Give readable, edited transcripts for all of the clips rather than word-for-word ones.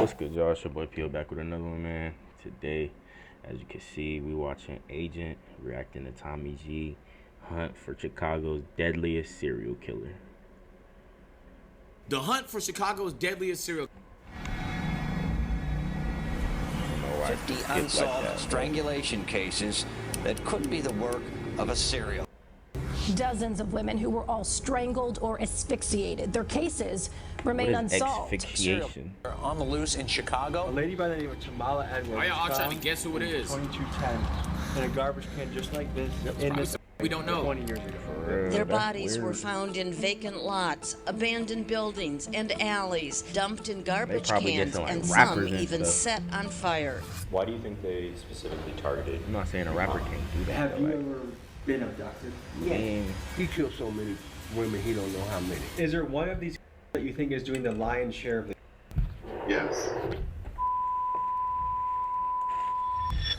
What's good, y'all? It's your boy Peel back with another one, man. Today, as you can see, we watching Agent reacting to Tommy G hunt for Chicago's deadliest serial killer. The hunt for Chicago's deadliest serial killer. 50 unsolved strangulation cases that could be the work of a serial. Dozens of women who were all strangled or asphyxiated. Their cases remain unsolved. Asphyxiation. On the loose in Chicago. A lady by the name of Tamala Edwards. Why y'all trying to guess who it is? 2210 in a garbage can just like this. In this we don't know. 20 years ago. Their bodies were found in vacant lots, abandoned buildings, and alleys, dumped in garbage cans, and some even set on fire. Why do you think they specifically targeted? I'm not saying a rapper can't do that. Have you ever been abducted? Yeah. He killed so many women, he don't know how many. Is there one of these that you think is doing the lion's share of the... Yes.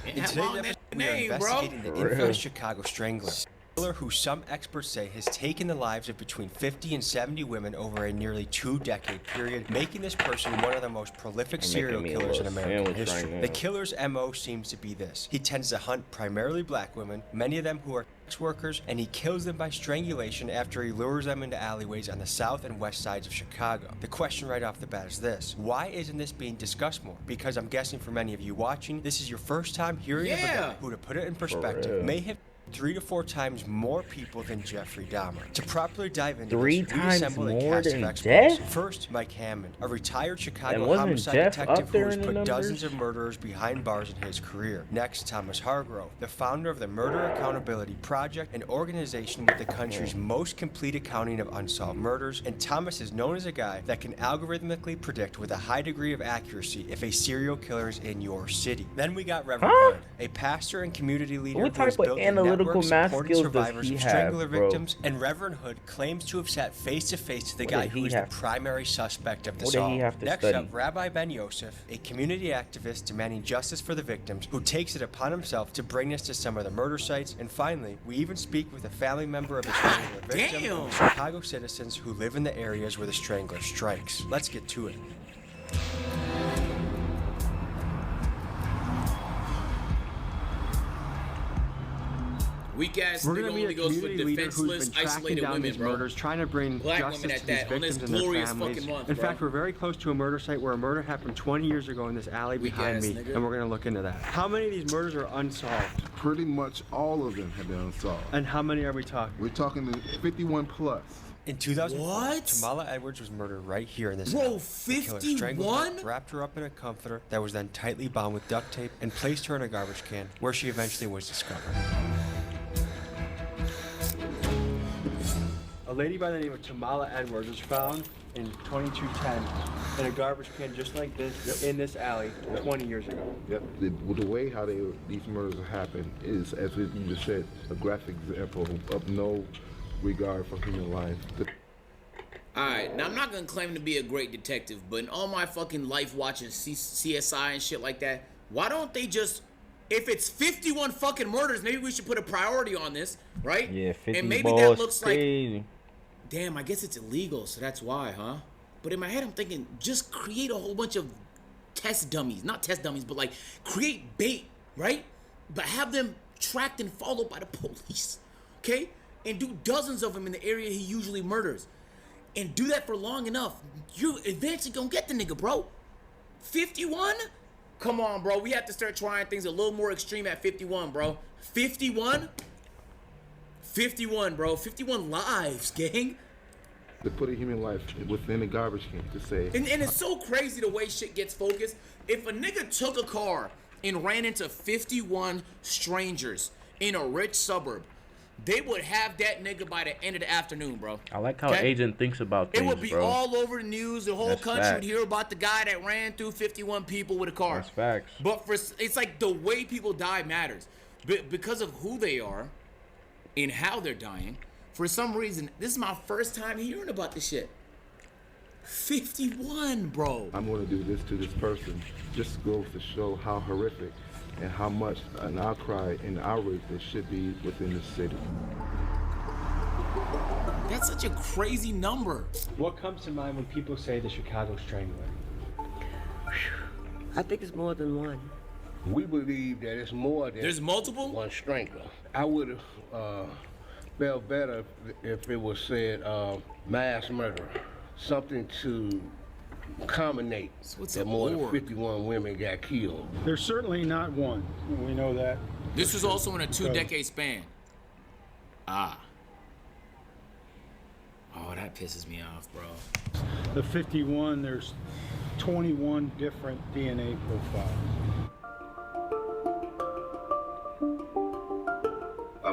In today's episode, we are investigating the infamous Chicago Strangler, killer who some experts say has taken the lives of between 50 and 70 women over a nearly 2-decade period, making this person one of the most prolific serial killers in American history. The killer's MO seems to be this. He tends to hunt primarily black women, many of them who are sex workers, and he kills them by strangulation after he lures them into alleyways on the south and west sides of Chicago. The question right off the bat is this: why isn't this being discussed more? Because I'm guessing for many of you watching, this is your first time hearing of a guy who, to put it in perspective, may have 3 to 4 times more people than Jeffrey Dahmer. To properly dive into this, we assembled a cast of experts. First, Mike Hammond, a retired Chicago homicide detective who has put dozens of murderers behind bars in his career. Next, Thomas Hargrove, the founder of the Murder Accountability Project, an organization with the country's most complete accounting of unsolved murders. And Thomas is known as a guy that can algorithmically predict with a high degree of accuracy if a serial killer is in your city. Then we got Reverend Hood, a pastor and community leader who has built a network supporting survivors of strangler victims, and Reverend Hood claims to have sat face-to-face to the guy who is the primary suspect of this all. Next up, Rabbi Ben Yosef, a community activist demanding justice for the victims, who takes it upon himself to bring us to some of the murder sites. And finally, we even speak with a family member of a strangler victim, and Chicago citizens who live in the areas where the strangler strikes. Let's get to it. Weak-ass nigga only goes for defenseless, isolated women, bro. Murders, trying to bring black justice women to these victims and their families. In fact, we're very close to a murder site where a murder happened 20 years ago in this alley behind me, and we're going to look into that. How many of these murders are unsolved? Pretty much all of them have been unsolved. And how many are we talking? We're talking 51 plus. In 2004, Tamala Edwards was murdered right here in this alley. 51? Her, wrapped her up in a comforter that was then tightly bound with duct tape, and placed her in a garbage can, where she eventually was discovered. A lady by the name of Tamala Edwards was found in 2210 in a garbage can just like this in this alley 20 years ago. Yep. The way how these murders happen is, as you just said, a graphic example of no regard for human life. Alright, now I'm not gonna claim to be a great detective, but in all my fucking life watching CSI and shit like that, why don't they just, if it's 51 fucking murders, maybe we should put a priority on this, right? Yeah, 50 and maybe that looks crazy. Like, damn, I guess it's illegal, so that's why, huh? But in my head, I'm thinking, just create a whole bunch of test dummies. Not test dummies, but like, create bait, right? But have them tracked and followed by the police, okay? And do dozens of them in the area he usually murders. And do that for long enough, you eventually gonna get the nigga, bro. 51? Come on, bro. We have to start trying things a little more extreme at 51, bro. 51? 51, bro. 51 lives, gang. To put a human life within a garbage can, to say. And it's so crazy the way shit gets focused. If a nigga took a car and ran into 51 strangers in a rich suburb, they would have that nigga by the end of the afternoon, bro. I like how Agent thinks about things, it would be bro. all over the news. The whole country would hear about the guy that ran through 51 people with a car. That's facts. But it's like the way people die matters. Because of who they are and how they're dying. For some reason, this is my first time hearing about this shit. 51, bro. I'm going to do this to this person. Just goes to show how horrific and how much an outcry and outrage there should be within the city. That's such a crazy number. What comes to mind when people say the Chicago Strangler? I think it's more than one. We believe that it's more than there's multiple one strangler. I would have felt better if it was said mass murder, something to culminate that more than 51 women got killed. There's certainly not one. We know that. This was also in a 2-decade span. Ah. Oh, that pisses me off, bro. The 51, there's 21 different DNA profiles.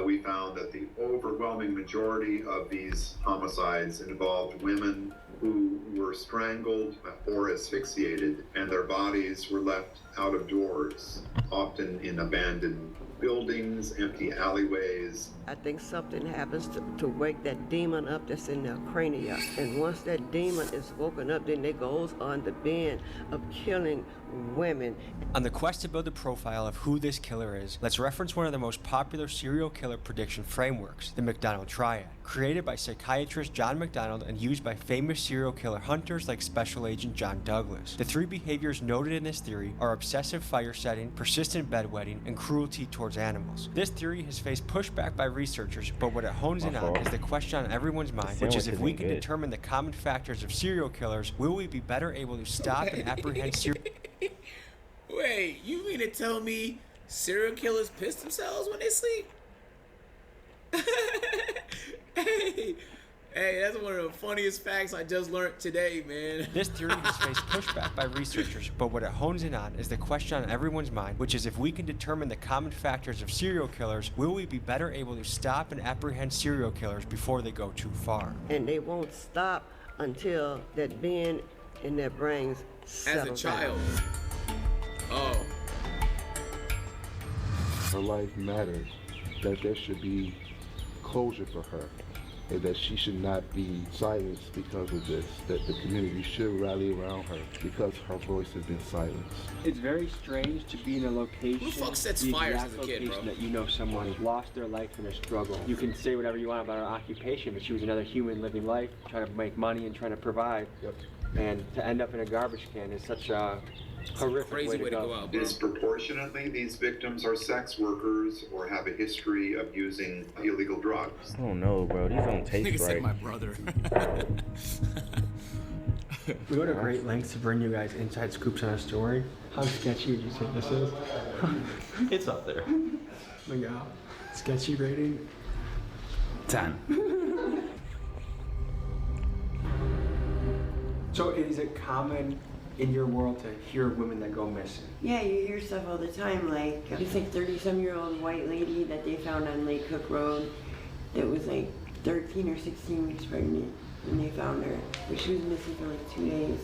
We found that the overwhelming majority of these homicides involved women who were strangled or asphyxiated, and their bodies were left out of doors, often in abandoned buildings, empty alleyways. I think something happens to wake that demon up that's in their cranium. And once that demon is woken up, then it goes on the bend of killing women. On the quest to build a profile of who this killer is, let's reference one of the most popular serial killer prediction frameworks, the McDonald Triad, created by psychiatrist John McDonald and used by famous serial killer hunters like Special Agent John Douglas. The 3 behaviors noted in this theory are obsessive fire setting, persistent bedwetting, and cruelty towards animals. This theory has faced pushback by researchers, but what it hones in on is the question on everyone's mind, which is if we can determine the common factors of serial killers, will we be better able to stop and apprehend serial... Wait, you mean to tell me serial killers piss themselves when they sleep? Hey, that's one of the funniest facts I just learned today, man. This theory has faced pushback by researchers, but what it hones in on is the question on everyone's mind, which is if we can determine the common factors of serial killers, will we be better able to stop and apprehend serial killers before they go too far? And they won't stop until that being in their brains settles as a child. down. Oh. Her life matters, that there should be closure for her, and that she should not be silenced because of this, that the community should rally around her because her voice has been silenced. It's very strange to be in a location, Who the fuck sets fires as a kid, bro? That you know someone lost their life in a struggle. You can say whatever you want about her occupation, but she was another human living life, trying to make money and trying to provide. Yep. And to end up in a garbage can is such a horrific crazy way to go out, bro. Disproportionately, these victims are sex workers or have a history of using illegal drugs. I don't know, bro. These don't taste Nigga right. said my brother. We go to great lengths to bring you guys inside scoops on a story. How sketchy would you say this is? It's up there. Look out. Sketchy rating? 10. So is it common in your world to hear women that go missing? Yeah, you hear stuff all the time, like this 30-some-year-old white lady that they found on Lake Cook Road that was like 13 or 16 weeks pregnant when they found her, but she was missing for like 2 days.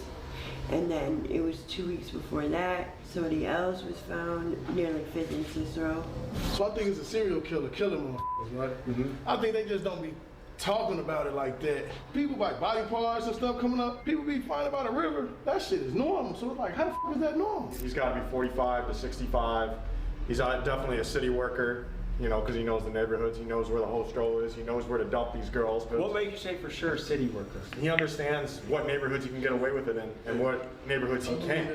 And then it was 2 weeks before that, somebody else was found near like 5th and Cicero. So I think it's a serial killer killing motherfuckers, right? Mm-hmm. I think they just don't be talking about it like that. People like body parts and stuff coming up, people be finding about a river. That shit is normal. So it's like, how the fuck is that normal? He's got to be 45 to 65. He's definitely a city worker, you know, because he knows the neighborhoods, he knows where the whole stroll is, he knows where to dump these girls. What makes you say for sure city worker? He understands what neighborhoods he can get away with it in and what neighborhoods he can't.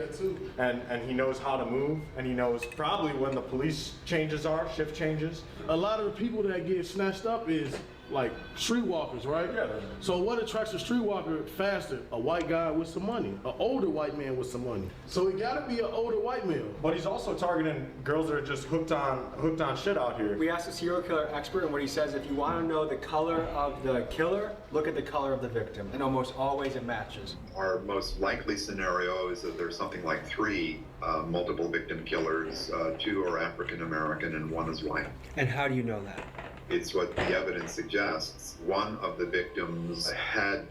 And he knows how to move, and he knows probably when the police changes are, shift changes. A lot of the people that get snatched up is like streetwalkers, right? Yeah. So what attracts a streetwalker faster? A white guy with some money, an older white man with some money. So it gotta be an older white male. But he's also targeting girls that are just hooked on shit out here. We asked a serial killer expert, and what he says, if you want to know the color of the killer, look at the color of the victim, and almost always it matches. Our most likely scenario is that there's something like 3 multiple victim killers. 2 are African American and 1 is white. And how do you know that? It's what the evidence suggests. One of the victims had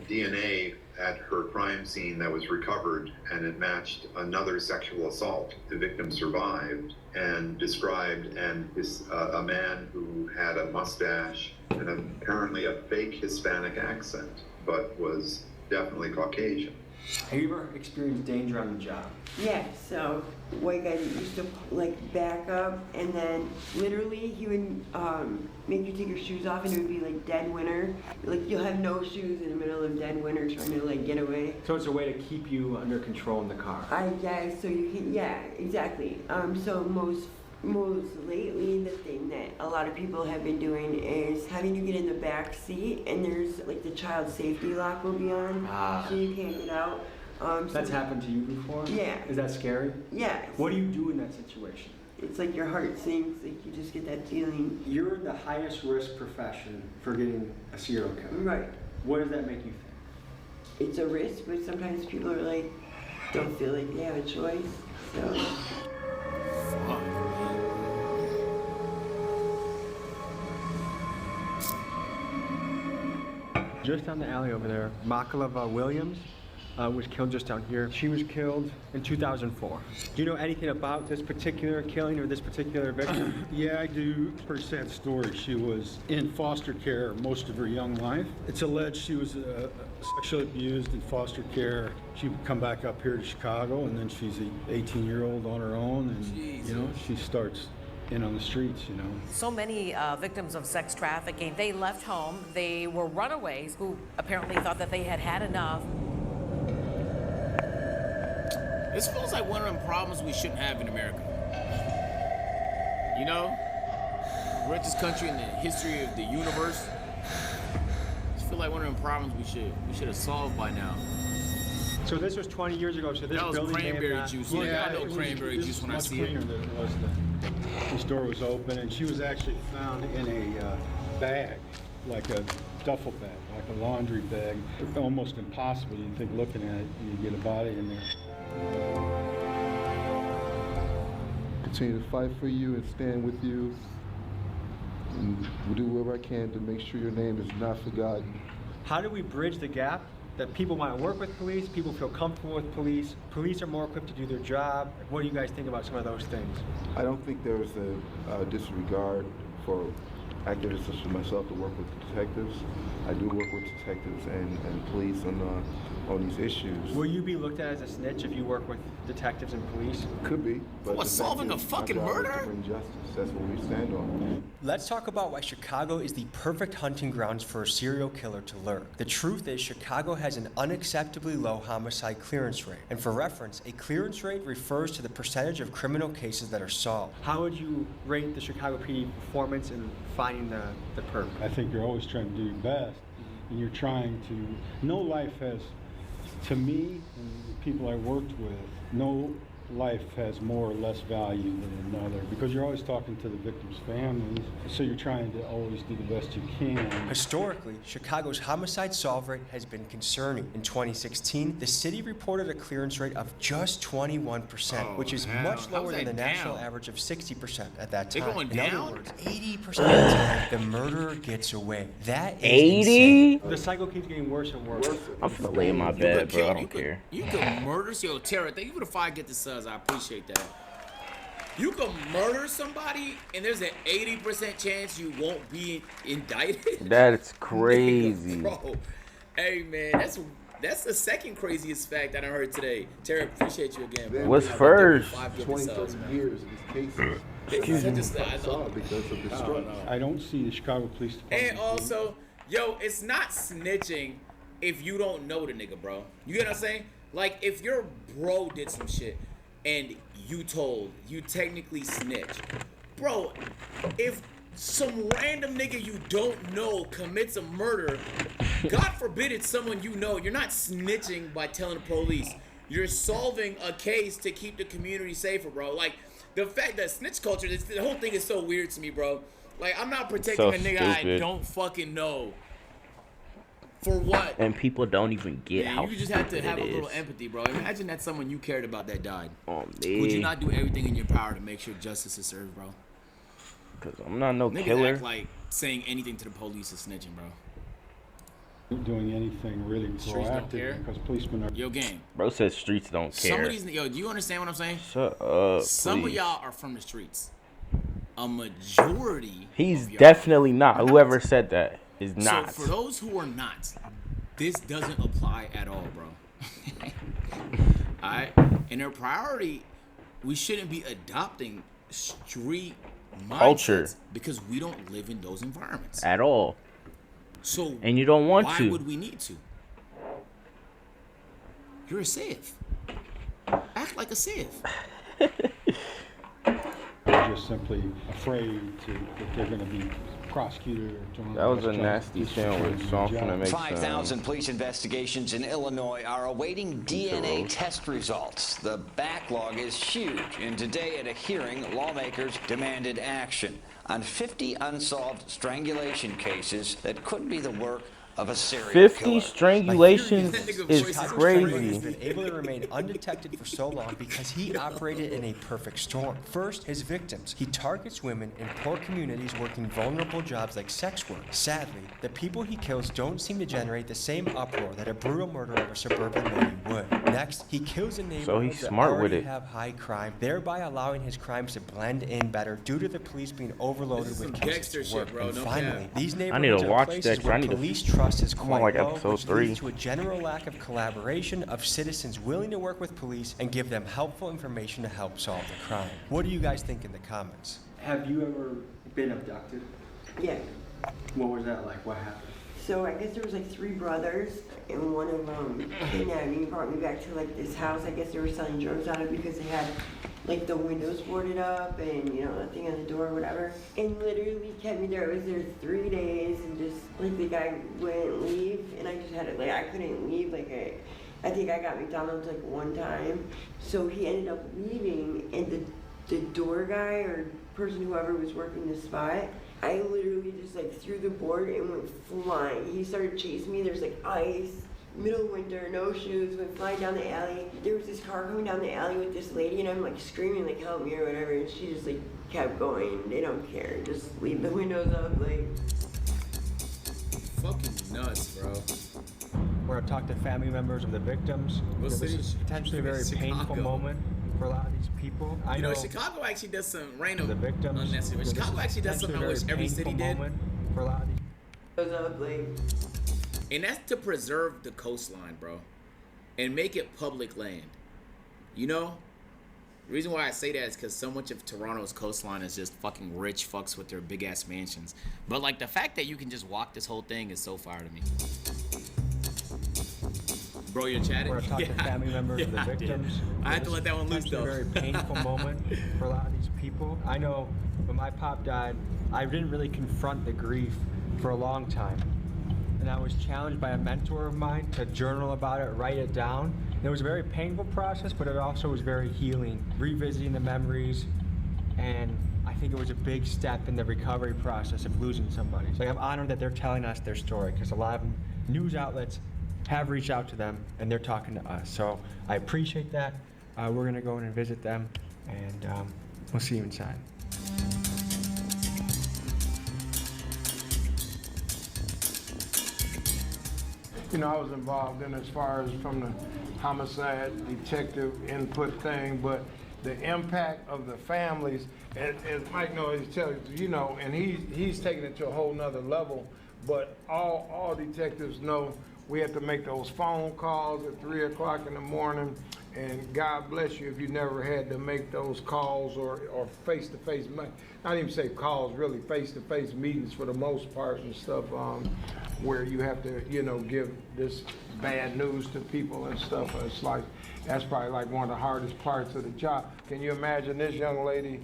DNA at her crime scene that was recovered, and it matched another sexual assault. The victim survived and described a man who had a mustache and apparently a fake Hispanic accent, but was definitely Caucasian. Have you ever experienced danger on the job? Yeah, so white guy used to like back up, and then literally he would make you take your shoes off, and it would be like dead winter. Like you'll have no shoes in the middle of dead winter trying to like get away. So it's a way to keep you under control in the car. I guess so. You can, yeah, exactly. So most lately, the thing that a lot of people have been doing is having you get in the back seat, and there's like the child safety lock will be on, so you can't get out. That's happened to you before? Yeah. Is that scary? Yeah. What do you do in that situation? It's like your heart sinks, like you just get that feeling. You're the highest risk profession for getting a serial killer. Right. What does that make you think? It's a risk, but sometimes people are like, don't feel like they have a choice, so. Just down the alley over there, Makalova Williams was killed just down here. She was killed in 2004. Do you know anything about this particular killing or this particular victim? Yeah, I do. Pretty sad story. She was in foster care most of her young life. It's alleged she was sexually abused in foster care. She would come back up here to Chicago, and then she's an 18-year-old on her own, and you know, she starts in on the streets, you know. So many victims of sex trafficking, they left home. They were runaways who apparently thought that they had had enough. This feels like one of them problems we shouldn't have in America. You know? The richest country in the history of the universe. I just feel like one of them problems we should have solved by now. So this was 20 years ago, so this that was building cranberry juice. Yeah, I know cranberry juice when I see it. Much cleaner than it was then. This door was open, and she was actually found in a bag, like a duffel bag, like a laundry bag. Almost impossible. You'd think looking at it, you'd get a body in there. Continue to fight for you and stand with you. And we'll do whatever I can to make sure your name is not forgotten. How do we bridge the gap that people want to work with police, people feel comfortable with police, police are more equipped to do their job? What do you guys think about some of those things? I don't think there's a disregard for activists such as myself to work with detectives. I do work with detectives and police on these issues. Will you be looked at as a snitch if you work with detectives and police? Could be. But what, solving a fucking murder? To bring justice. That's what we stand on. Let's talk about why Chicago is the perfect hunting grounds for a serial killer to lurk. The truth is, Chicago has an unacceptably low homicide clearance rate. And for reference, a clearance rate refers to the percentage of criminal cases that are solved. How would you rate the Chicago PD performance in finding the perp? I think you're always trying to do your best, and you're trying to. No life has, to me and the people I worked with, no life has more or less value than another, because you're always talking to the victims' families, so you're trying to always do the best you can. Historically, Chicago's homicide solve rate has been concerning. In 2016, the city reported a clearance rate of just 21%, which is much lower than the national average of 60% at that time. They're going in down? other words, 80% of the time, the murderer gets away. That is 80? insane. The cycle keeps getting worse and worse. I'm finna lay in my bed, bro. I don't care. You can murder, yo, Tara, thank you for the 5 get the subs. I appreciate that. You can murder somebody, and there's an 80% chance you won't be indicted. That's crazy. Bro, hey man, that's the second craziest fact that I heard today. Tara, appreciate you again, bro. What's first? 20, 30 years in these cases. Excuse me. Because of the strike. I don't see the Chicago Police Department. And also, yo, it's not snitching if you don't know the nigga, bro. You get what I'm saying? Like, if your bro did some shit and you told, you technically snitch. Bro, if some random nigga you don't know commits a murder, God forbid it's someone you know, you're not snitching by telling the police. You're solving a case to keep the community safer, bro. Like, the fact that snitch culture, the whole thing is so weird to me, bro. Like, I'm not protecting a nigga I don't fucking know. For what? And people don't even get how you just have to have a little empathy, bro. Imagine that's someone you cared about that died. Oh, man. Would you not do everything in your power to make sure justice is served, bro? Because I'm not no Niggas killer. act like saying anything to the police is snitching, bro. Doing anything really proactive because policemen are. Yo, gang. Bro says streets don't care. Some of these, yo, do you understand what I'm saying? Shut up. Some of y'all are from the streets. A majority. He's definitely not. Whoever said that is not. So for those who are not, this doesn't apply at all, bro. Alright? And their priority, we shouldn't be adopting street culture because we don't live in those environments at all. So and you don't want to. Why would we need to? You're a Civ. Act like a Civ. They're just simply afraid that they're going to be prosecuted or thrown. That was a nasty sandwich, so I'm gonna make 5,000 police investigations in Illinois are awaiting DNA test results. The backlog is huge, and today at a hearing, lawmakers demanded action on 50 unsolved strangulation cases that could be the work of a serial 50 killer. strangulations is crazy. He's been able to remain undetected for so long because he operated in a perfect storm. First, his victims. He targets women in poor communities working vulnerable jobs like sex work. Sadly, the people he kills don't seem to generate the same uproar that a brutal murder of a suburban lady would. Next, he kills in neighborhoods that already have high crime, thereby allowing his crimes to blend in better due to the police being overloaded with cases to work. And finally, these neighborhoods are places where police trust is quite low, which leads to a general lack of collaboration of citizens willing to work with police and give them helpful information to help solve the crime. What do you guys think in the comments? Have you ever been abducted? Yeah. What was that like? What happened? So I guess there was like 3 brothers, and one of them kidnapped me, brought me back to like this house. I guess they were selling drugs out of because they had like the windows boarded up and you know nothing on the door or whatever, and literally kept me there. I was there 3 days, and just like the guy wouldn't leave, and I just had it like I couldn't leave. Like I think I got McDonald's like one time, so he ended up leaving, and the door guy or person whoever was working the spot, I literally just like threw the board and went flying. He started chasing me. There's like ice, middle of winter, no shoes, went flying down the alley. There was this car coming down the alley with this lady, and I'm like screaming like help me or whatever, and she just like kept going. They don't care. Just leave the windows up, like. Fucking nuts, bro. We're gonna talk to family members of the victims. This is potentially a very painful moment for a lot of these people. I know Chicago actually does some random the victims. unnecessary. Chicago actually does something I wish every city did. For a lot of these. And that's to preserve the coastline, bro, and make it public land. You know, the reason why I say that is because so much of Toronto's coastline is just fucking rich fucks with their big ass mansions. But like the fact that you can just walk this whole thing is so fire to me. Bro, you're chatting? We're talking to family members of the victims. I had to let that one loose, though. It's a very painful moment for a lot of these people. I know when my pop died, I didn't really confront the grief for a long time. And I was challenged by a mentor of mine to journal about it, write it down. And it was a very painful process, but it also was very healing, revisiting the memories. And I think it was a big step in the recovery process of losing somebody. So I'm honored that they're telling us their story, because a lot of news outlets have reached out to them and they're talking to us. So I appreciate that. We're gonna go in and visit them, and we'll see you inside. You know, I was involved in as far as from the homicide detective input thing, but the impact of the families, as Mike knows, he tells you, know, and he's taking it to a whole nother level, but all detectives know we have to make those phone calls at 3 o'clock in the morning, and God bless you if you never had to make those calls or face-to-face, not even say calls, really face-to-face meetings for the most part and stuff, where you have to, you know, give this bad news to people and stuff. It's like, that's probably like one of the hardest parts of the job. Can you imagine this young lady,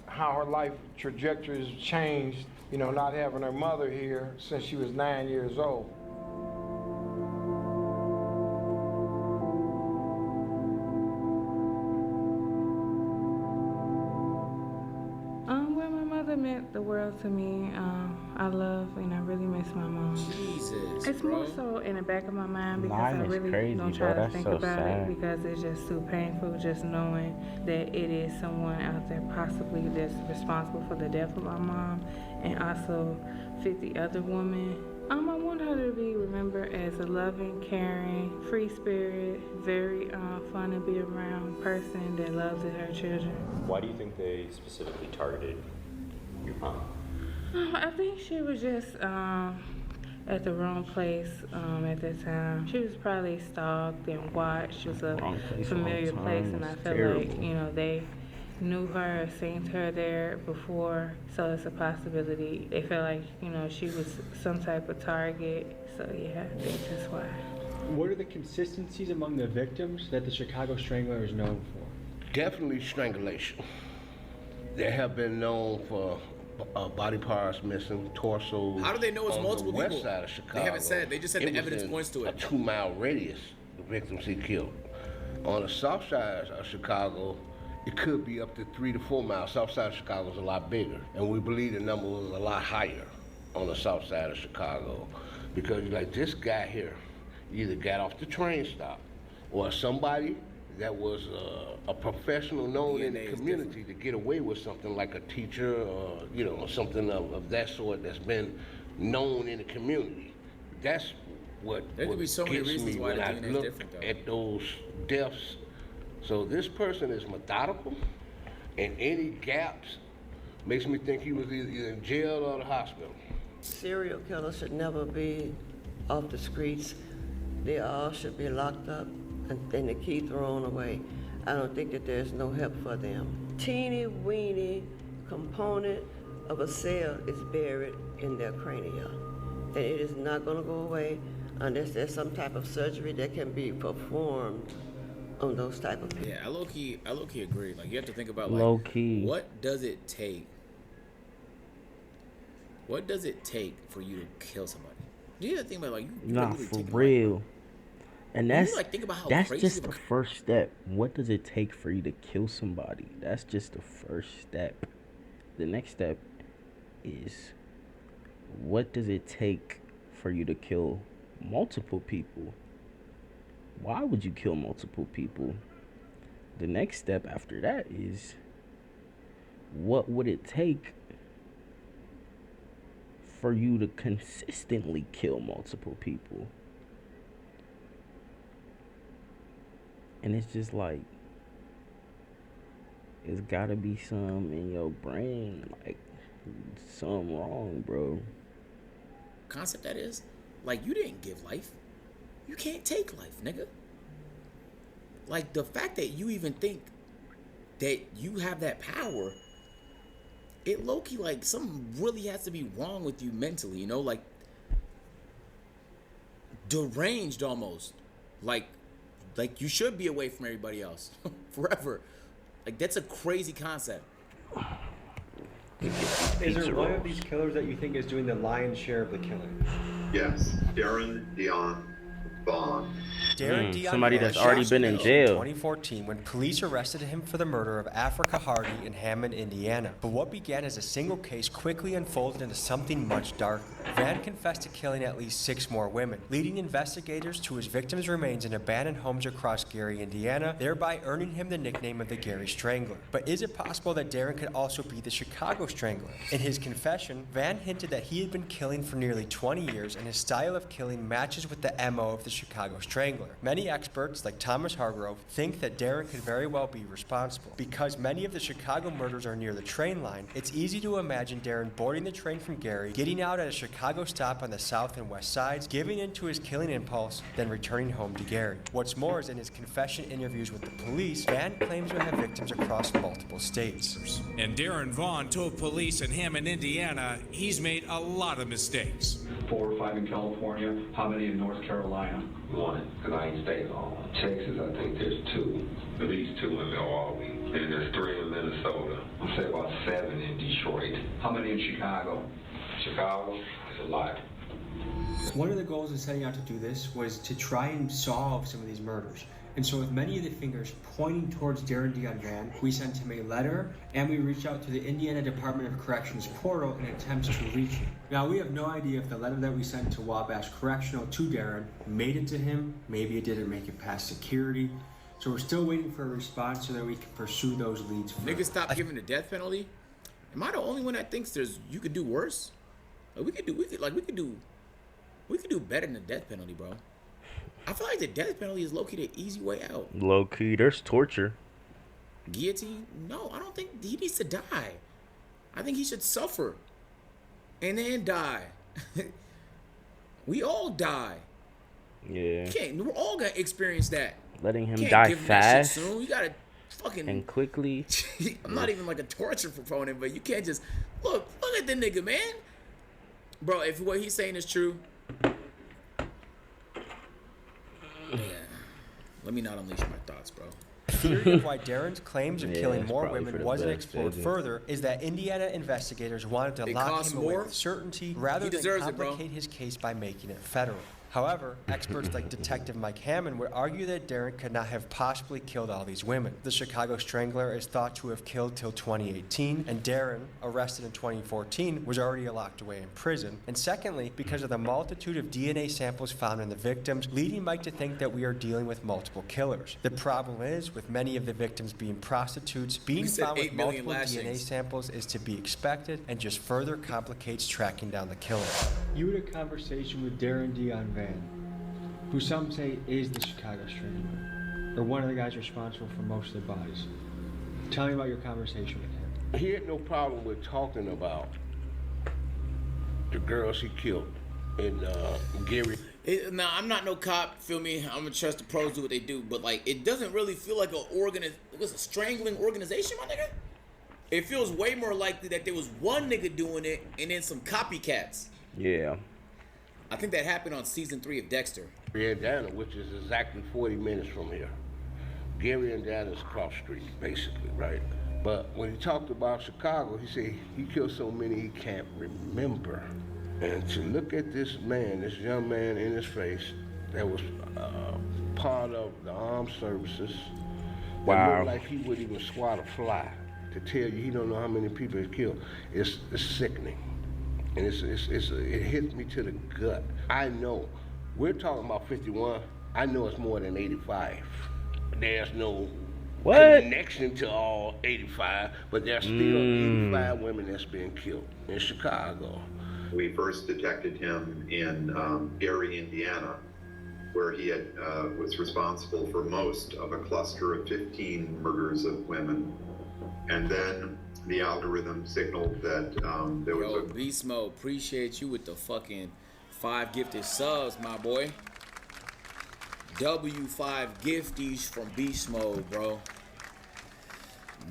how her life trajectory has changed, you know, not having her mother here since she was 9 years old? Well, my mother meant the world to me. I love and I really miss my mom. Jesus, it's bro. more so in the back of my mind because Mine I is really crazy, don't bro. try to That's think so about sad. it because it's just too painful just knowing that it is someone out there possibly that's responsible for the death of my mom and also 50 other women. I want her to be remembered as a loving, caring, free spirit, very fun to be around person that loves her children. Why do you think they specifically targeted your mom? I think she was just at the wrong place at that time. She was probably stalked and watched. It was a familiar place, and I feel like, you know, they knew her, seen her there before, so it's a possibility. They felt like, you know, she was some type of target, so yeah, I think that's why. What are the consistencies among the victims that the Chicago Strangler is known for? Definitely strangulation. They have been known for body parts missing, torsos. How do they know it's multiple people? On the people? west side of Chicago. They haven't said. They just said the evidence points to it. A 2-mile radius, the victims he killed. On the south side of Chicago, it could be up to 3 to 4 miles. South side of Chicago is a lot bigger, and we believe the number was a lot higher on the south side of Chicago, because like this guy here either got off the train stop, or somebody that was a professional known in the community to get away with something, like a teacher or, you know, something of that sort that's been known in the community. That's what could be so many gets reasons me why when the I DNA is look different, though. at those deaths. So this person is methodical, and any gaps makes me think he was either in jail or the hospital. Serial killers should never be off the streets. They all should be locked up and the key thrown away. I don't think that there's no help for them. Teeny weeny component of a cell is buried in their cranium, and it is not going to go away unless there's some type of surgery that can be performed on those type of people. Yeah, I low key agree. Like, you have to think about, like, Low key. what does it take? What does it take for you to kill somebody? Do you have to think about, like, you Nah, really for take real. And that's think about how that's crazy just the first step. What does it take for you to kill somebody? That's just the first step. The next step is, what does it take for you to kill multiple people? Why would you kill multiple people? The next step after that is, what would it take for you to consistently kill multiple people? And it's just like, it's gotta be some in your brain, like, something wrong, bro. Concept that is, like, you didn't give life. You can't take life, nigga. Like, the fact that you even think that you have that power, it low-key, like, something really has to be wrong with you mentally, you know? Like, deranged almost. Like you should be away from everybody else forever. Like, that's a crazy concept. Is there one of these killers that you think is doing the lion's share of the killing? Yes, Darren Dion Vaughn. Darren Dion somebody Vaughn that's already been in jail. 2014, when police arrested him for the murder of Africa Hardy in Hammond, Indiana. But what began as a single case quickly unfolded into something much darker. Van confessed to killing at least 6 more women, leading investigators to his victims' remains in abandoned homes across Gary, Indiana, thereby earning him the nickname of the Gary Strangler. But is it possible that Darren could also be the Chicago Strangler? In his confession, Van hinted that he had been killing for nearly 20 years, and his style of killing matches with the MO of the Chicago Strangler. Many experts, like Thomas Hargrove, think that Darren could very well be responsible. Because many of the Chicago murders are near the train line, it's easy to imagine Darren boarding the train from Gary, getting out at a Chicago stop on the south and west sides, giving in to his killing impulse, then returning home to Gary. What's more is, in his confession interviews with the police, Van claims to have victims across multiple states. And Darren Vaughn told police in Hammond, Indiana, he's made a lot of mistakes. 4 or 5 in California. How many in North Carolina? 1, because I ain't stayed long. Texas, I think there's 2. At least 2 in Milwaukee. And there's 3 in Minnesota. I'll say about 7 in Detroit. How many in Chicago? Chicago is a lot. One of the goals in setting out to do this was to try and solve some of these murders. And so with many of the fingers pointing towards Darren Dion Van, we sent him a letter and we reached out to the Indiana Department of Corrections portal in attempts to reach him. Now, we have no idea if the letter that we sent to Wabash Correctional to Darren made it to him. Maybe it didn't make it past security. So we're still waiting for a response so that we can pursue those leads further. Niggas stop giving the death penalty. Am I the only one that thinks you could do worse? Like, we could do better than the death penalty, bro. I feel like the death penalty is low-key the easy way out. Low-key, there's torture. Guillotine? No, I don't think he needs to die. I think he should suffer and then die. We all die. Yeah. We're all gonna experience that. Letting him Can't die give him that shit fast soon. You gotta fucking and quickly. I'm not even like a torture proponent, but you can't just look at the nigga, man. Bro, if what he's saying is true, yeah. Let me not unleash my thoughts, bro. The theory of why Darren's claims of Yeah, killing it's more probably for women the wasn't best, explored isn't it? further is that Indiana investigators wanted to It lock costs him away more? with certainty rather He than deserves it, bro. complicate his case by making it federal. However, experts like Detective Mike Hammond would argue that Darren could not have possibly killed all these women. The Chicago Strangler is thought to have killed till 2018, and Darren, arrested in 2014, was already locked away in prison. And secondly, because of the multitude of DNA samples found in the victims, leading Mike to think that we are dealing with multiple killers. The problem is, with many of the victims being prostitutes, being said found with 8 million multiple DNA lashings. samples is to be expected and just further complicates tracking down the killer. You had a conversation with Darren Dion Van, who some say is the Chicago Strangler, or one of the guys responsible for most of the bodies. Tell me about your conversation with him. He had no problem with talking about the girls he killed in Gary. Nah, I'm not no cop. Feel me? I'm gonna trust the pros do what they do, but like, it doesn't really feel like it was a strangling organization, my nigga. It feels way more likely that there was one nigga doing it and then some copycats. Yeah. I think that happened on season 3 of Dexter. Gary, Indiana, which is exactly 40 minutes from here. Gary, Indiana is across the street, basically, right? But when he talked about Chicago, he said he killed so many he can't remember. And to look at this man, this young man in his face, that was part of the armed services. Wow. That looked like he wouldn't even swat a fly. To tell you he don't know how many people he killed, it's sickening. And it hits me to the gut. I know, we're talking about 51, I know it's more than 85. There's no connection to all 85, but there's still 85 women that's being killed in Chicago. We first detected him in Gary, Indiana, where he was responsible for most of a cluster of 15 murders of women. And then the algorithm signaled that there was Yo, Beast Mode, appreciate you with the fucking 5 gifted subs, my boy. W5 gifties from Beast Mode, bro.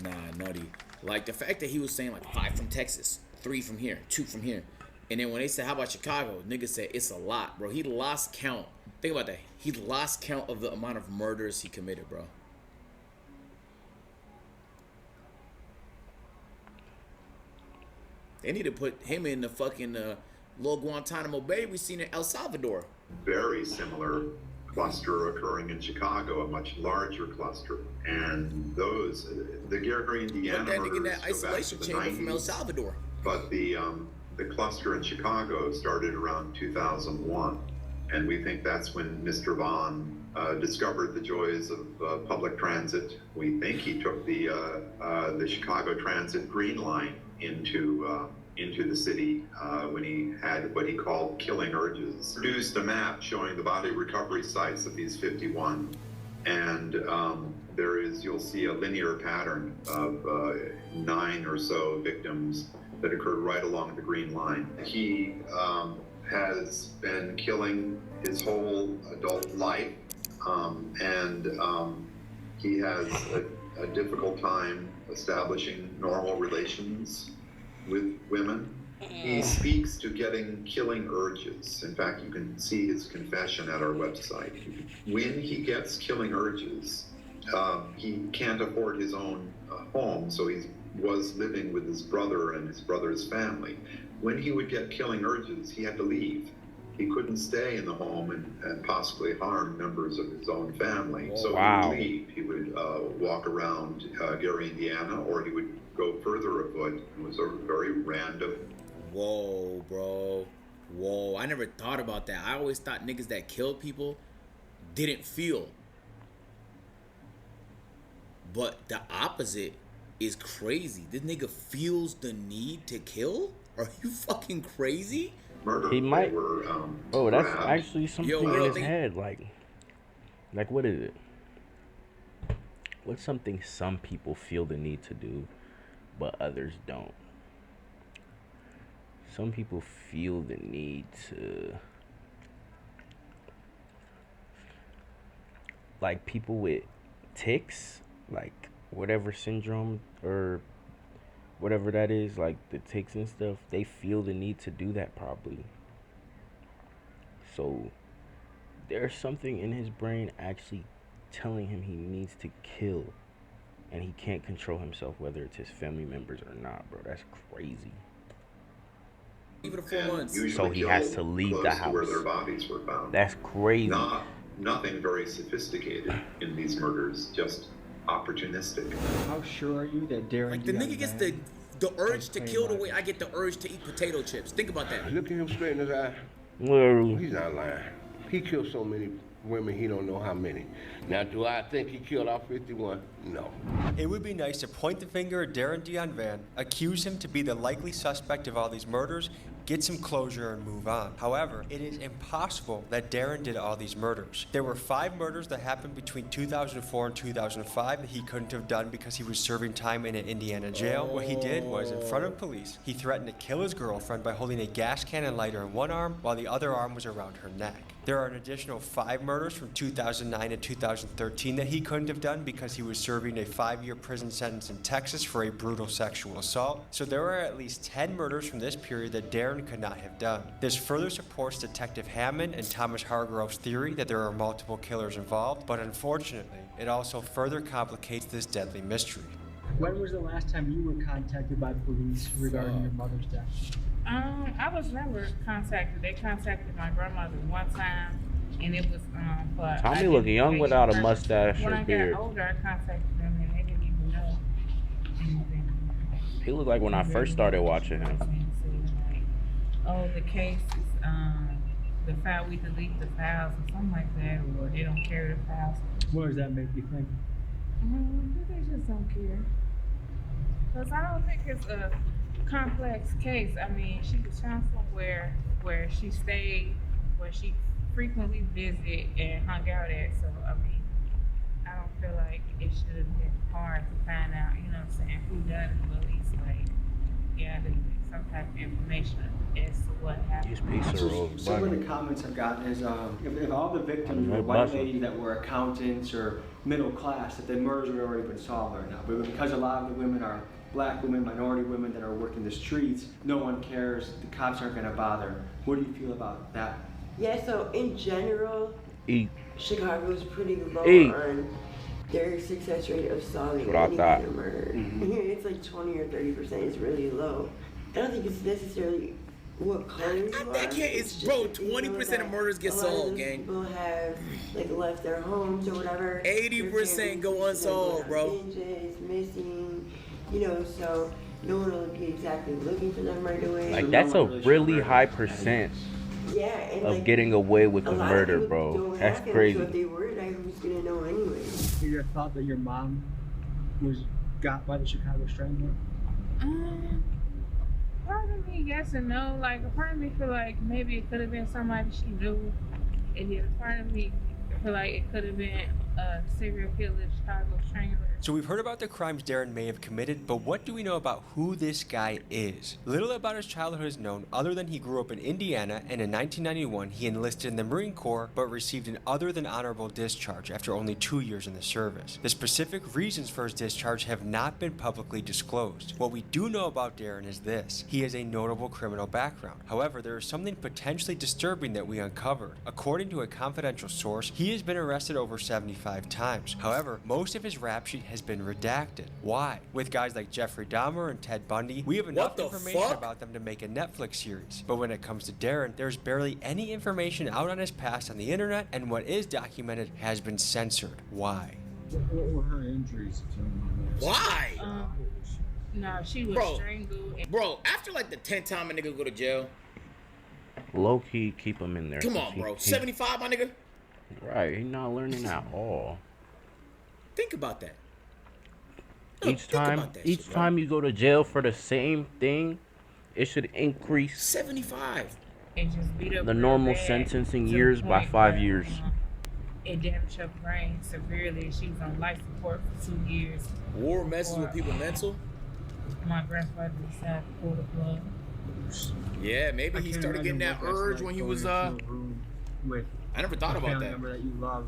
Nah, nutty. Like the fact that he was saying like 5 from Texas, 3 from here, 2 from here. And then when they said, how about Chicago? Nigga said, it's a lot, bro. He lost count. Think about that. He lost count of the amount of murders he committed, bro. They need to put him in the fucking little Guantanamo Bay we seen in El Salvador. very similar cluster occurring in Chicago, a much larger cluster. And those, the Gary, Indiana Put that nigga in murders that go back isolation to the chamber 90s. from El Salvador. But the cluster in Chicago started around 2001. And we think that's when Mr. Vaughn discovered the joys of public transit. We think he took the Chicago Transit Green Line into the city when he had what he called killing urges. Produced a map showing the body recovery sites of these 51. And you'll see a linear pattern of 9 or so victims that occurred right along the Green Line. He has been killing his whole adult life, and he has a difficult time establishing normal relations with women. He speaks to getting killing urges. In fact, you can see his confession at our website. When he gets killing urges, he can't afford his own home, so he was living with his brother and his brother's family. When he would get killing urges, he had to leave. He couldn't stay in the home and possibly harm members of his own family. So Wow. he would leave. He would walk around Gary, Indiana, or he would go further afoot. It was a very random. Whoa, bro. Whoa. I never thought about that. I always thought niggas that killed people didn't feel. But the opposite is crazy. This nigga feels the need to kill? Are you fucking crazy? Murder. He might. Oh, that's grabbed. actually something in his head. Like what is it? What's something some people feel the need to do, but others don't? Some people feel the need to like people with tics, like whatever syndrome or whatever that is, like the tics and stuff, they feel the need to do that probably. So there's something in his brain actually telling him he needs to kill, and he can't control himself, whether it's his family members or not, bro. That's crazy. Even 4 months. So he has to leave the house. Where their bodies were found. That's crazy. Nothing very sophisticated in these murders, just opportunistic. How sure are you that Darren? Like the nigga gets the urge to kill the way I get the urge to eat potato chips. Think about that. Look at him straight in his eye. Well, he's not lying. He killed so many women, he don't know how many. Now, do I think he killed all 51? No. It would be nice to point the finger at Darren Dion Van, accuse him to be the likely suspect of all these murders, get some closure and move on. However, it is impossible that Darren did all these murders. There were 5 murders that happened between 2004 and 2005 that he couldn't have done because he was serving time in an Indiana jail. What he did was, in front of police, he threatened to kill his girlfriend by holding a gas can and lighter in one arm while the other arm was around her neck. There are an additional 5 murders from 2009 and 2013 that he couldn't have done because he was serving a 5-year prison sentence in Texas for a brutal sexual assault. So there are at least 10 murders from this period that Darren could not have done. This further supports Detective Hammond and Thomas Hargrove's theory that there are multiple killers involved, but unfortunately, it also further complicates this deadly mystery. When was the last time you were contacted by police regarding your mother's death? I was never contacted. They contacted my grandmother one time, and it was for. Tommy looking young without a mustache or beard. When I got older, I contacted them, and they didn't even know anything. He looked like when I first started watching him. Oh, the case is the file. We delete the files or something like that, or they don't carry the files. What does that make you think? They just don't care. Cause I don't think it's a complex case. I mean, she was found somewhere where she stayed, where she frequently visited and hung out at. So I mean, I don't feel like it should have been hard to find out. You know what I'm saying? Who done it? At least like, yeah, some type of information as to what happened. Some of the comments I've gotten is if all the victims were white ladies that were accountants or middle class, that the murders would already been solved right now. But because a lot of the women are black women, minority women that are working the streets, no one cares, the cops aren't going to bother. What do you feel about that? Yeah, so in general, Chicago's pretty low on their success rate of solving any kind of murder. Here it's like 20 or 30%. It's really low. I don't think it's necessarily what colors you are. That kid is, bro, 20% of murders get solved, gang. People have like left their homes or whatever. 80% go unsolved, bro. Binges, missing, you know, so no one will be exactly looking for them right away. Like that's a really high percent and of like, getting away with the murder, bro. That's crazy. So if they were, I was gonna know anyway. Your thought that your mom was got by the Chicago Strangler? Part of me yes and no. Like a part of me feel like maybe it could have been somebody she knew, and then a part of me feel like it could have been a serial killer, Chicago Strangler. So we've heard about the crimes Darren may have committed, but what do we know about who this guy is? Little about his childhood is known other than he grew up in Indiana, and in 1991 he enlisted in the Marine Corps but received an other than honorable discharge after only 2 years in the service. The specific reasons for his discharge have not been publicly disclosed. What we do know about Darren is this: he has a notable criminal background. However, there is something potentially disturbing that we uncovered. According to a confidential source, he has been arrested over 75 times. However, most of his rap sheet has been redacted. Why? With guys like Jeffrey Dahmer and Ted Bundy, we have enough information about them to make a Netflix series. But when it comes to Darren, there's barely any information out on his past on the internet, and what is documented has been censored. Why? What were her injuries? Why? No, she was strangled. Bro, after like the 10th time a nigga go to jail. Low key, keep him in there. Come on, bro. 75, my nigga. Right, he's not learning at all. Think about that. Each time you go to jail for the same thing, it should increase 75. And just beat up the normal sentencing years by 5 years. It damaged her brain severely. She was on life support for 2 years. War messes with people mental. My grandfather decided to pull the plug. Yeah, maybe he started getting that urge when he was with I never thought about that. Member that you love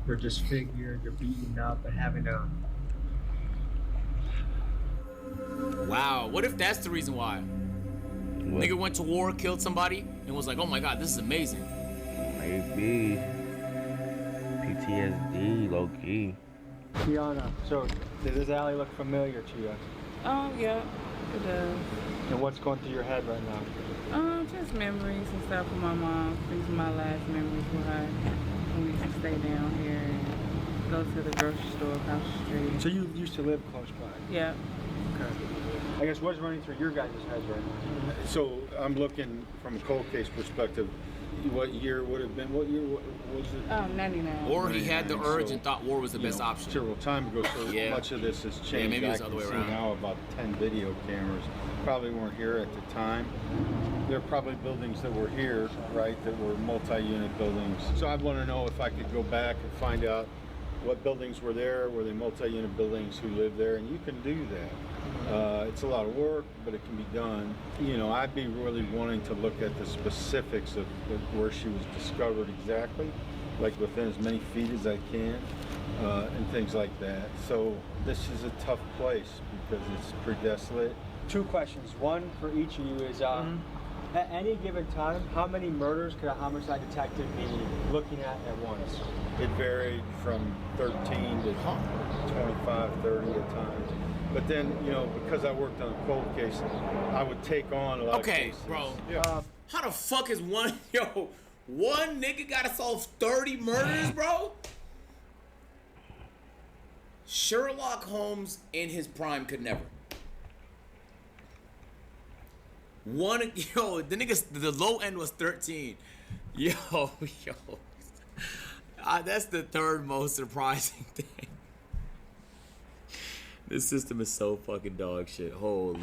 They're disfigured, they're beaten up, and having to. Wow, what if that's the reason why? What? Nigga went to war, killed somebody, and was like, oh my god, this is amazing. Maybe. PTSD, low key. Kiana, so does this alley look familiar to you? Yeah, it does. And what's going through your head right now? Just memories and stuff with my mom. These are my last memories with her. We used to stay down here and go to the grocery store across the street. So you used to live close by? Yeah. Okay. I guess what's running through your guys' heads right now? So I'm looking from a cold case perspective. What year would have been? What year was it? 99. Or he had the urge So, and thought war was the best option. Several time ago, so Yeah. much of this has changed. Yeah, maybe I it's the other can way see around. now about 10 video cameras. Probably weren't here at the time. There are probably buildings that were here, right, that were multi-unit buildings. So I'd want to know if I could go back and find out what buildings were there, were they multi-unit buildings, who lived there, and you can do that. It's a lot of work, but it can be done. You know, I'd be really wanting to look at the specifics of where she was discovered exactly, like within as many feet as I can, and things like that. So this is a tough place because it's pretty desolate. 2 questions. One for each of you is, at any given time, how many murders could a homicide detective be looking at once? It varied from 13 to 25, 30 at times. But then, you know, because I worked on a cold case, I would take on a lot of cases. Bro. Yeah. How the fuck is one nigga gotta solve 30 murders, bro? Sherlock Holmes in his prime could never. The low end was 13. Yo. That's the third most surprising thing. This system is so fucking dog shit. Holy,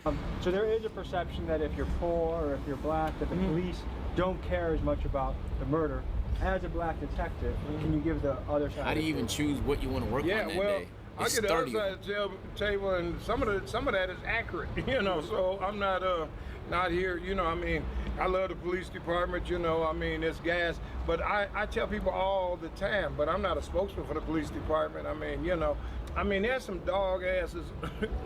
bro. So there is a perception that if you're poor or if you're black, that the police don't care as much about the murder. As a black detective, can you give the other side? How do you even choose what you want to work on that day? I get the other side of the table, and some of that is accurate, you know. So I'm not here, you know. I mean, I love the police department, you know. I mean, it's gas, but I tell people all the time, but I'm not a spokesman for the police department. I mean, you know. I mean, there's some dog asses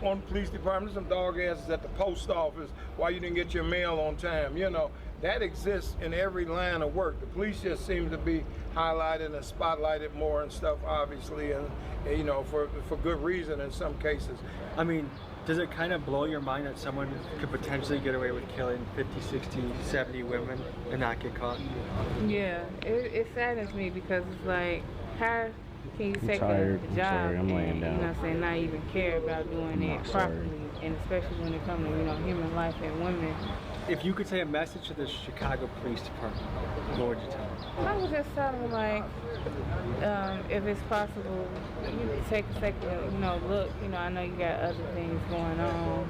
on the police department, some dog asses at the post office why you didn't get your mail on time, you know. That exists in every line of work. The police just seem to be highlighted and spotlighted more and stuff, obviously, and you know, for good reason in some cases. I mean, does it kind of blow your mind that someone could potentially get away with killing 50, 60, 70 women and not get caught? Yeah, it saddens me because it's like, how can you take tired. a I'm job sorry. I'm and, laying down. you know what I'm saying, not even care about doing it properly, and especially when it comes to, you know, human life and women. If you could say a message to the Chicago Police Department, what would you tell them? I would just tell them, like, if it's possible, you take a second, you know, look, you know, I know you got other things going on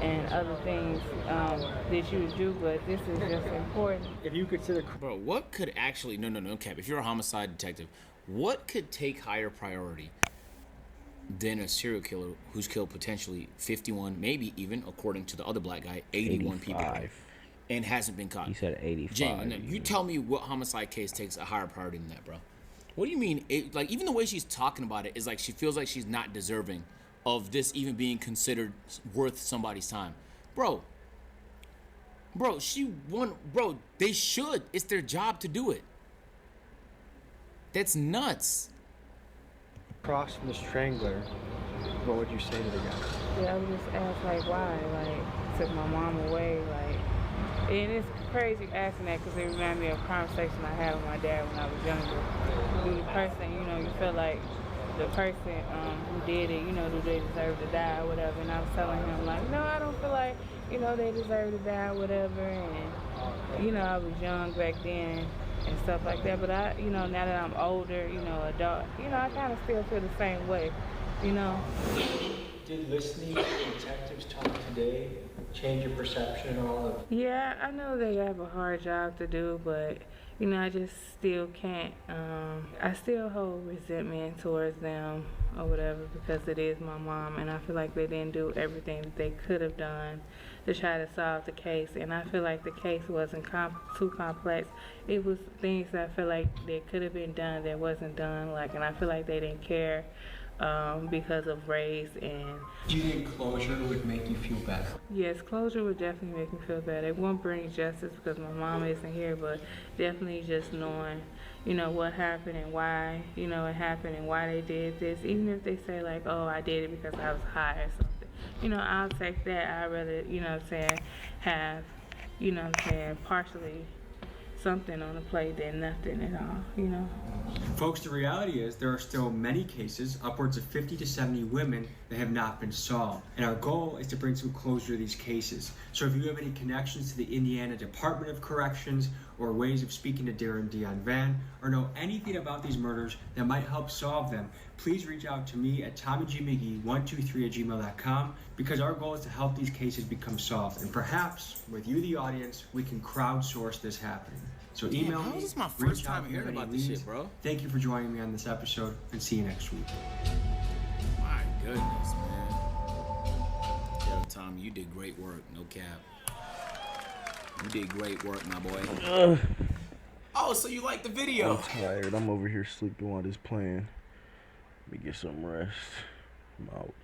and other things that you do, but this is just important. If you consider... Bro, what could actually... No, Cap. If you're a homicide detective, what could take higher priority than a serial killer who's killed potentially 51, maybe even, according to the other black guy, 81 people, and hasn't been caught? He said 85. Jane, you tell me what homicide case takes a higher priority than that, bro. What do you mean? Like, even the way she's talking about it is like she feels like she's not deserving of this even being considered worth somebody's time. Bro, she won. Bro, they should. It's their job to do it. That's nuts. Across from the strangler, what would you say to the guy? Yeah, I would just ask, like, why? Like, took my mom away, like... And it's crazy asking that because it reminds me of a conversation I had with my dad when I was younger. Do the person, you know, you feel like the person who did it, you know, do they deserve to die or whatever? And I was telling him, like, no, I don't feel like, you know, they deserve to die or whatever. And, you know, I was young back then and stuff like that. But I, you know, now that I'm older, you know, adult, you know, I kind of still feel the same way, you know. Did listening to detectives talk today change your perception at all of? Yeah, I know they have a hard job to do, but, you know, I just still can't, I still hold resentment towards them or whatever because it is my mom, and I feel like they didn't do everything that they could have done to try to solve the case. And I feel like the case wasn't too complex. It was things that I feel like that could have been done that wasn't done. Like, and I feel like they didn't care because of race. And do you think closure would make you feel better? Yes, closure would definitely make me feel better. It won't bring justice because my mom isn't here, but definitely just knowing, you know, what happened and why, you know, it happened and why they did this. Even if they say like, oh, I did it because I was high or something. You know, I'll take that. I'd rather, you know what I'm saying, have, you know what I'm saying, partially something on the plate than nothing at all, you know. Folks, the reality is there are still many cases, upwards of 50 to 70 women, that have not been solved. And our goal is to bring some closure to these cases. So if you have any connections to the Indiana Department of Corrections or ways of speaking to Darren Dion Van or know anything about these murders that might help solve them, please reach out to me at TommyGMcGee123@gmail.com because our goal is to help these cases become solved. And perhaps, with you, the audience, we can crowdsource this happening. So email me. This is my first time hearing about this shit, bro. Thank you for joining me on this episode, and see you next week. My goodness, man. Yo, Tom, you did great work. No cap. You did great work, my boy. Oh, so you like the video? I'm tired. I'm over here sleeping while this playing. Let me get some rest. I'm out.